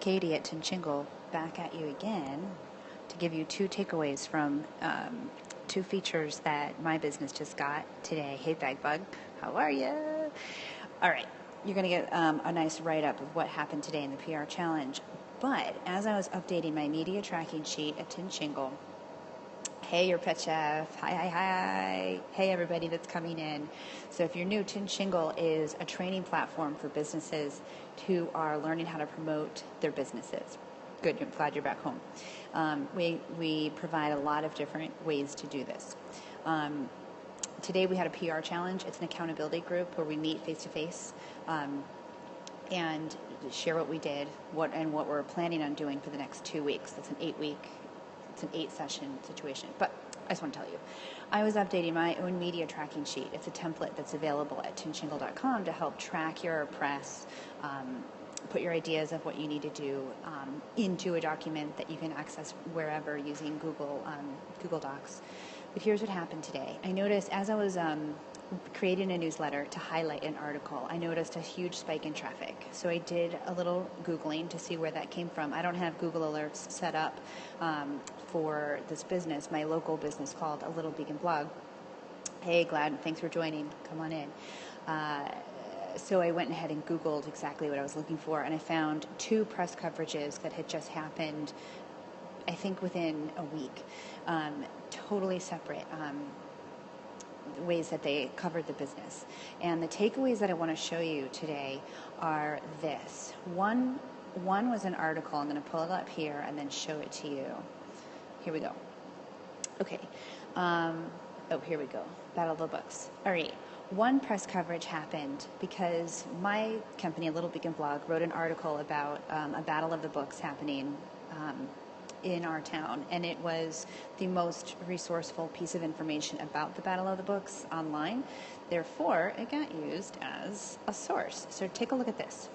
Katie at Tinchingle back at you again to give you two takeaways from two features that my business just got today. Hey, Bagbug, how are you? All right, you're going to get a nice write-up of what happened today in the PR Challenge. But as I was updating my media tracking sheet at Tinchingle, hey, your pet chef. Hi. Hey, everybody that's coming in. So if you're new, Tinchingle is a training platform for businesses who are learning how to promote their businesses. Good, I'm glad you're back home. We provide a lot of different ways to do this. Today we had a PR challenge. It's an accountability group where we meet face-to-face and share what we did, what we're planning on doing for the next 2 weeks. That's it's an 8-session situation. But I just want to tell you, I was updating my own media tracking sheet. It's a template that's available at tinchingle.com to help track your press, put your ideas of what you need to do into a document that you can access wherever using Google Docs. But here's what happened today. I noticed as I was creating a newsletter to highlight an article, I noticed a huge spike in traffic. So I did a little Googling to see where that came from. I don't have Google Alerts set up for this business, my local business called A Little Beacon Blog. Hey, Glad, thanks for joining. Come on in. So I went ahead and Googled exactly what I was looking for, and I found 2 press coverages that had just happened, I think within a week, totally separate ways that they covered the business. And the takeaways that I want to show you today are this. One was an article. I'm going to pull it up here and then show it to you. Here we go. Okay. Here we go. Battle of the Books. All right. One press coverage happened because my company, A Little Beacon Blog, wrote an article about a Battle of the Books happening in our town, and it was the most resourceful piece of information about the Battle of the Books online. Therefore, it got used as a source. So take a look at this.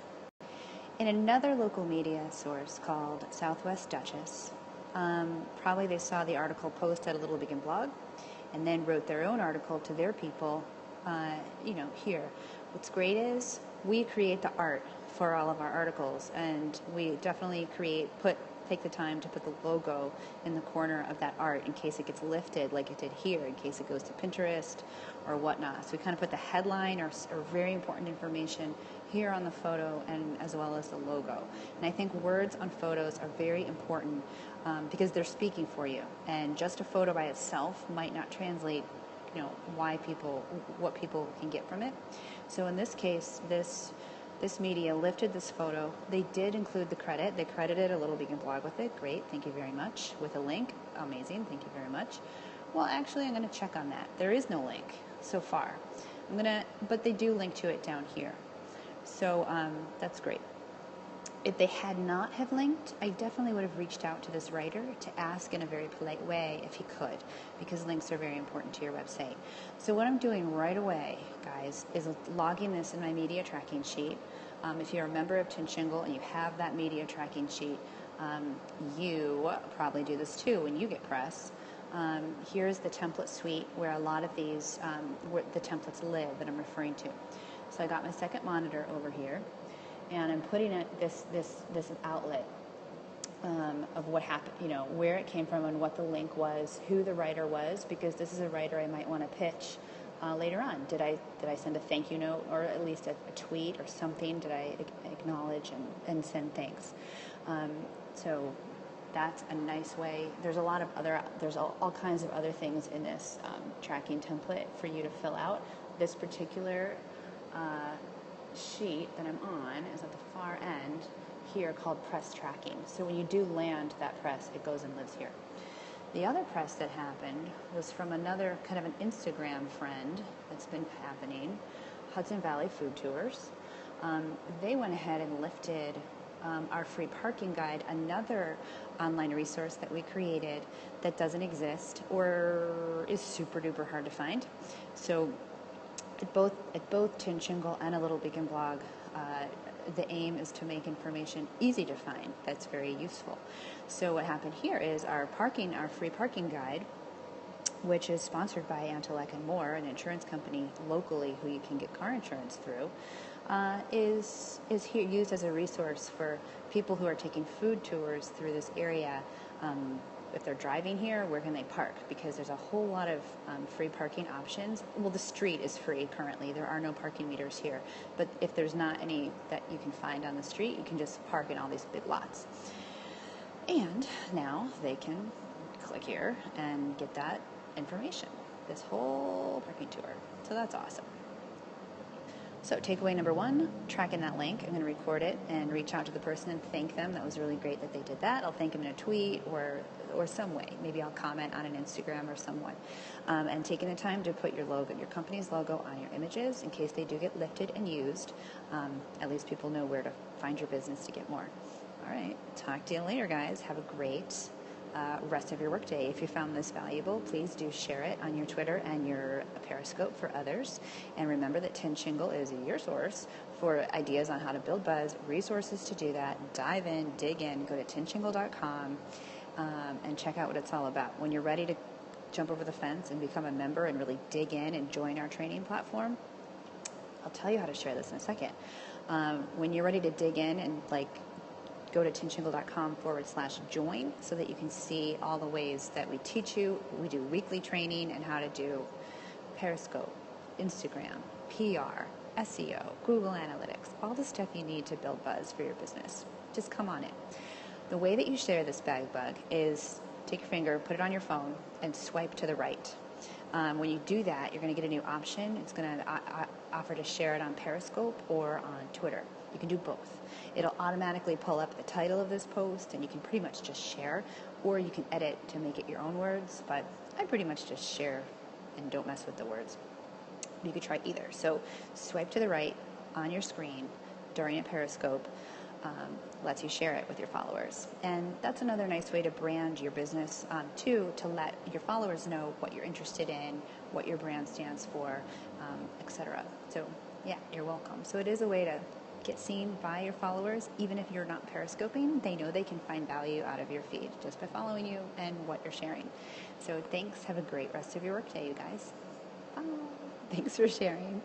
In another local media source called Southwest Duchess, probably they saw the article post at A Little Beacon Blog and then wrote their own article to their people, here. What's great is we create the art for all of our articles, and we definitely take the time to put the logo in the corner of that art in case it gets lifted like it did here, in case it goes to Pinterest or whatnot. So we kind of put the headline or very important information here on the photo, and as well as the logo. And I think words on photos are very important because they're speaking for you, and just a photo by itself might not translate what people can get from it. So in this case, this media lifted this photo. They did include the credit. They credited A Little Beacon Blog with it. Great, thank you very much. With a link, amazing, thank you very much. Well, actually, I'm going to check on that. There is no link so far. But they do link to it down here. So that's great. If they had not have linked, I definitely would have reached out to this writer to ask in a very polite way if he could, because links are very important to your website. So what I'm doing right away, guys, is logging this in my media tracking sheet. If you're a member of Tinchingle and you have that media tracking sheet, you probably do this too when you get press. Here's the template suite where a lot of these, where the templates live that I'm referring to. So I got my second monitor over here, and I'm putting it this outlet of what happened, where it came from and what the link was, who the writer was, because this is a writer I might want to pitch later on. Did I send a thank you note, or at least a tweet or something? Did I acknowledge and send thanks? So that's a nice way. There's all kinds of other things in this tracking template for you to fill out. This particular sheet that I'm on is at the far end here, called press tracking. So when you do land that press, it goes and lives here. The other press that happened was from another kind of an Instagram friend that's been happening, Hudson Valley Food Tours. They went ahead and lifted our free parking guide, another online resource that we created that doesn't exist or is super duper hard to find. So at both Tinchingle and A Little Beacon Blog, the aim is to make information easy to find that's very useful. So what happened here is our free parking guide, which is sponsored by Antelec and More, an insurance company locally who you can get car insurance through. is here used as a resource for people who are taking food tours through this area. If they're driving here, where can they park? Because there's a whole lot of free parking options. Well, the street is free currently. There are no parking meters here. But if there's not any that you can find on the street, you can just park in all these big lots. And now they can click here and get that information, this whole parking tour. So that's awesome. So takeaway number 1, track in that link. I'm going to record it and reach out to the person and thank them. That was really great that they did that. I'll thank them in a tweet or some way. Maybe I'll comment on an Instagram or someone. And taking the time to put your logo, your company's logo on your images in case they do get lifted and used. At least people know where to find your business to get more. All right. Talk to you later, guys. Have a great rest of your workday. If you found this valuable, please do share it on your Twitter and your Periscope for others. And remember that Tin Shingle is your source for ideas on how to build buzz, resources to do that. Dive in, dig in, go to tinshingle.com and check out what it's all about. When you're ready to jump over the fence and become a member and really dig in and join our training platform, I'll tell you how to share this in a second. When you're ready to dig in and go to tinshingle.com/join so that you can see all the ways that we teach you. We do weekly training and how to do Periscope, Instagram, PR, SEO, Google Analytics, all the stuff you need to build buzz for your business. Just come on in. The way that you share this bag bug is take your finger, put it on your phone, and swipe to the right. When you do that, you're going to get a new option. It's going to offer to share it on Periscope or on Twitter. You can do both. It'll automatically pull up the title of this post, and you can pretty much just share, or you can edit to make it your own words, but I pretty much just share and don't mess with the words. You could try either. So swipe to the right on your screen during a Periscope lets you share it with your followers. And that's another nice way to brand your business too, to let your followers know what you're interested in, what your brand stands for, etc. So yeah, you're welcome. So it is a way to get seen by your followers. Even if you're not Periscoping, they know they can find value out of your feed just by following you and what you're sharing. So thanks. Have a great rest of your workday, you guys. Bye. Thanks for sharing.